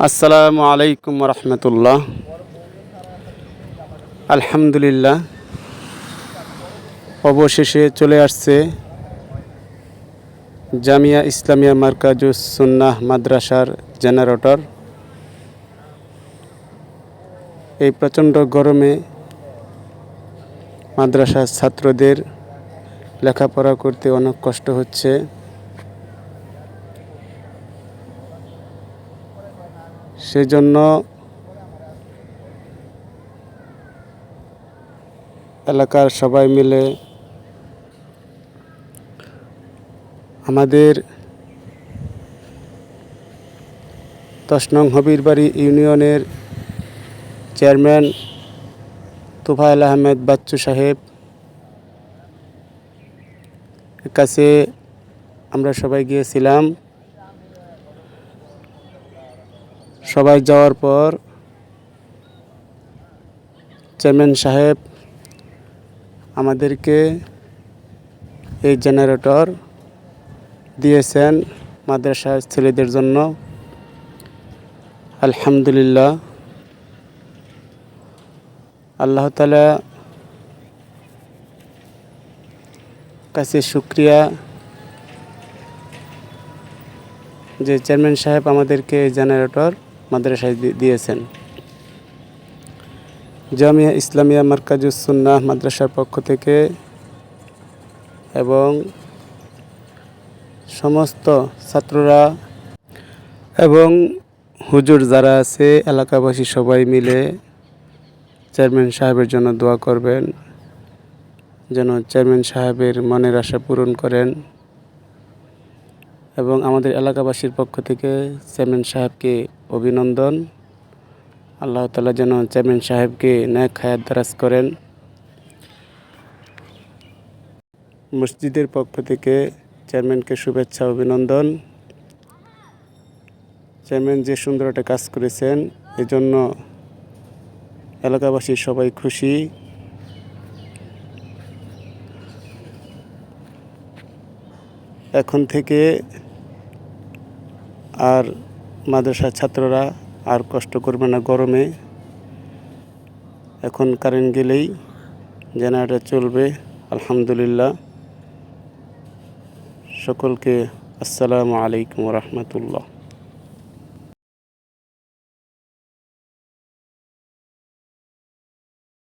আসসালামু আলাইকুম রহমতুল্লাহ। আলহামদুলিল্লাহ, অবশেষে চলে আসছে জামিয়া ইসলামিয়া মারকাজুস সুন্নাহ মাদ্রাসার জেনারেটর। এই প্রচণ্ড গরমে মাদ্রাসার ছাত্রদের লেখাপড়া করতে অনেক কষ্ট হচ্ছে। সেজন্য এলাকার সবাই মিলে আমাদের 10 নং হবিরবাড়ি ইউনিয়নের চেয়ারম্যান তোফায়েল আহমেদ বাচ্চু সাহেব কাছে আমরা সবাই গিয়েছিলাম। সবাই যাওয়ার পর চেয়ারম্যান সাহেব আমাদেরকে এই জেনারেটর দিয়েছেন মাদ্রাসার ছেলেদের জন্য। আলহামদুলিল্লাহ, আল্লাহ তাআলা কাছে শুকরিয়া যে চেয়ারম্যান সাহেব আমাদেরকে জেনারেটর মাদ্রাসায় দিয়েছেন। জামিয়া ইসলামিয়া মারকাজুস সুন্নাহ মাদ্রাসার পক্ষ থেকে এবং সমস্ত ছাত্ররা এবং হুজুর যারা আছে এলাকাবাসী সবাই মিলে চেয়ারম্যান সাহেবের জন্য দোয়া করবেন, যেন চেয়ারম্যান সাহেবের মনের আশা পূরণ করেন। এবং আমাদের এলাকাবাসীর পক্ষ থেকে চেয়ারম্যান সাহেবকে অভিনন্দন। আল্লাহ তাআলা যেন চেয়ারম্যান সাহেবকে নেক হায়াত দারাজ করেন। মসজিদের পক্ষ থেকে চেয়ারম্যানকে শুভেচ্ছা অভিনন্দন। চেয়ারম্যান যে সুন্দর একটা কাজ করেছেন, এজন্য এলাকাবাসী সবাই খুশি। এখন থেকে আর মাদ্রাসার ছাত্ররা আর কষ্ট করবে না গরমে। এখন কারেন্ট গেলেই জেনারেটর চলবে। আলহামদুলিল্লাহ। সকলকে আসসালামু আলাইকুম রহমতুল্লাহ।